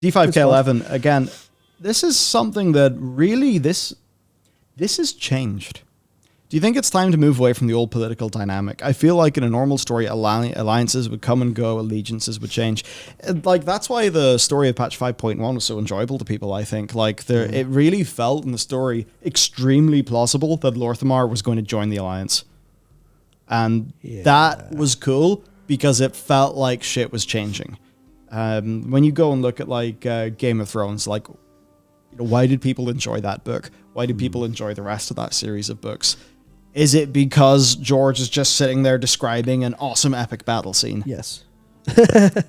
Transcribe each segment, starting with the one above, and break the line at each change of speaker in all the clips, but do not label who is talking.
D5K11, again, this is something that really, this has changed. Do you think it's time to move away from the old political dynamic? I feel like in a normal story, alliances would come and go, allegiances would change. Like, that's why the story of patch 5.1 was so enjoyable to people, I think. Like, it really felt in the story extremely plausible that Lorthamar was going to join the alliance. And that was cool because it felt like shit was changing. When you go and look at, like, Game of Thrones, like, why did people enjoy that book? Why did people enjoy the rest of that series of books? Is it because George is just sitting there describing an awesome epic battle scene?
Yes.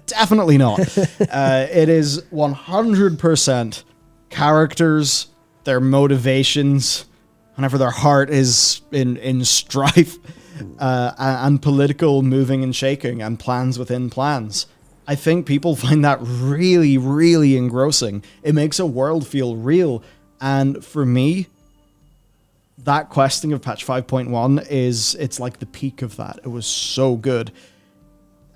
Definitely not. It is 100% characters, their motivations, whenever their heart is in strife, and political moving and shaking, and plans within plans. I think people find that really, really engrossing. It makes a world feel real. And for me, that questing of patch 5.1 it's like the peak of that. It was so good.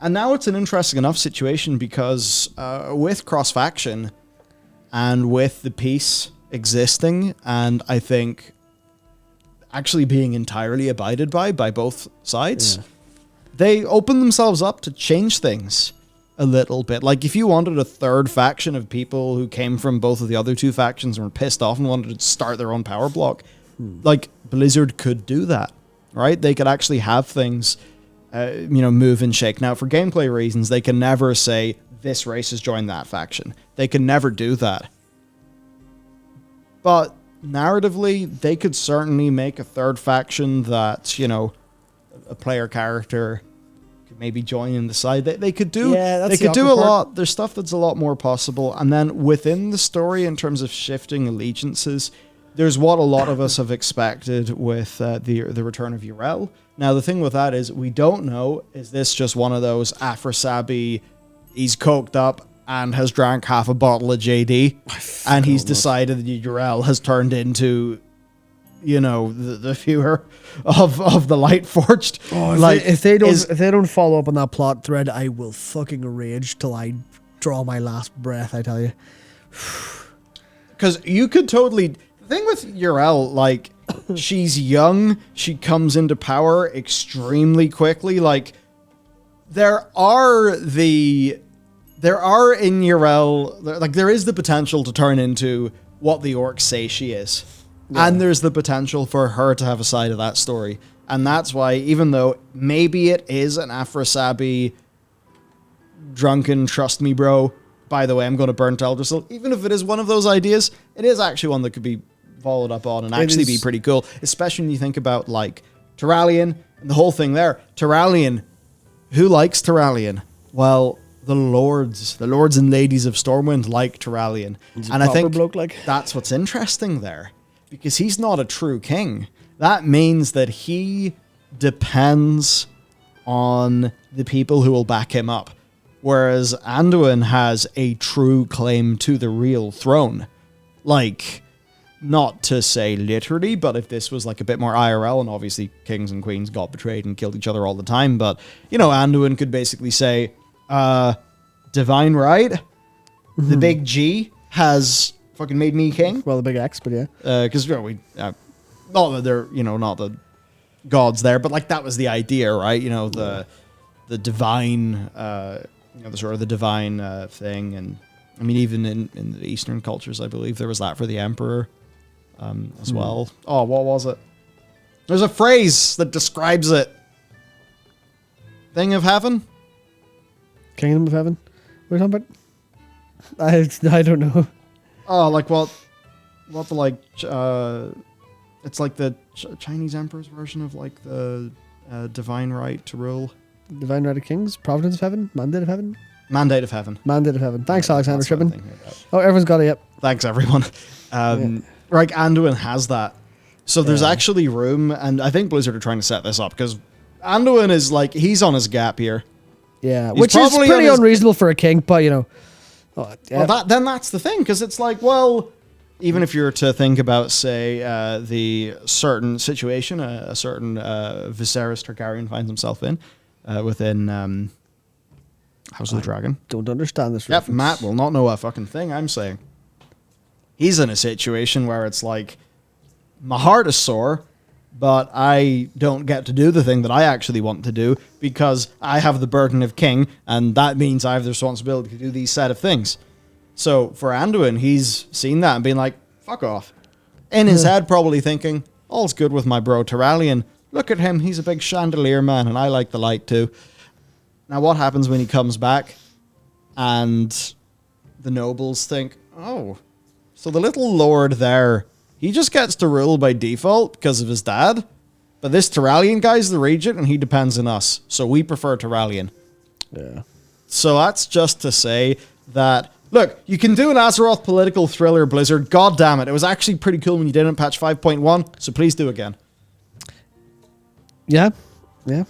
And now it's an interesting enough situation because with cross-faction and with the peace existing, and I think actually being entirely abided by both sides, they open themselves up to change things a little bit. Like, if you wanted a third faction of people who came from both of the other two factions and were pissed off and wanted to start their own power block, like, Blizzard could do that, right? They could actually have things, move and shake. Now, for gameplay reasons, they can never say, this race has joined that faction. They can never do that. But narratively, they could certainly make a third faction that, a player character could maybe join in the side. They could do, they could do a lot. There's stuff that's a lot more possible. And then within the story, in terms of shifting allegiances, there's what a lot of us have expected with the return of Yrel. Now, the thing with that is we don't know, is this just one of those Afrosabi, he's coked up and has drank half a bottle of JD, and he's decided that Yrel has turned into, the viewer of the Light Forged.
Oh, if they don't follow up on that plot thread, I will fucking rage till I draw my last breath, I tell you.
Because you could totally... The thing with Yrel, like, she's young, she comes into power extremely quickly. Like, there are in Yrel, like, there is the potential to turn into what the orcs say she is. Yeah. And there's the potential for her to have a side of that story. And that's why, even though maybe it is an Afrosabi drunken trust me bro, by the way, I'm going to burn Teldrassil, even if it is one of those ideas, it is actually one that could be followed up on and actually be pretty cool, especially when you think about, like, Turalyon and the whole thing there. Turalyon, who likes Turalyon? Well, the lords and ladies of Stormwind like Turalyon. And I think that's what's interesting there, because he's not a true king. That means that he depends on the people who will back him up, whereas Anduin has a true claim to the real throne. Like, not to say literally, but if this was like a bit more IRL, and obviously kings and queens got betrayed and killed each other all the time, but, Anduin could basically say, divine right, the big G has fucking made me king.
Well, the big X, but yeah.
Because, not that they're, not the gods there, but, like, that was the idea, right? The divine, the sort of the divine thing, and, I mean, even in the Eastern cultures, I believe there was that for the emperor as well. Oh, what was it? There's a phrase that describes it. Thing of heaven?
Kingdom of heaven? What are you talking about? I don't know.
Oh, like what the, like, it's like the Chinese emperor's version of, like, the divine right to rule.
Divine right of kings? Providence of heaven? Mandate of heaven?
Mandate of heaven.
Mandate of heaven. Thanks, Alexander Trippin. Oh, everyone's got it, yep.
Thanks, everyone. Right, Anduin has that. So there's actually room, and I think Blizzard are trying to set this up, because Anduin is, like, he's on his gap here.
Yeah, which is pretty unreasonable for a king, but,
Well, then that's the thing, because it's like, well, even if you're to think about, say, the certain situation, a certain Viserys Targaryen finds himself in, within House of the Dragon.
Don't understand this
Yep,
reference.
Matt will not know a fucking thing I'm saying. He's in a situation where it's like, my heart is sore, but I don't get to do the thing that I actually want to do because I have the burden of king, and that means I have the responsibility to do these set of things. So for Anduin, he's seen that and been like, fuck off. In his head, probably thinking, all's good with my bro Terralion. Look at him, he's a big chandelier man, and I like the light too. Now what happens when he comes back and the nobles think, oh, so the little lord there, he just gets to rule by default because of his dad? But this Terralion guy's the regent and he depends on us, so we prefer Terralion.
Yeah.
So that's just to say that, look, you can do an Azeroth political thriller, Blizzard. God damn it. It was actually pretty cool when you did it in patch 5.1, so please do again.
Yeah. Yeah.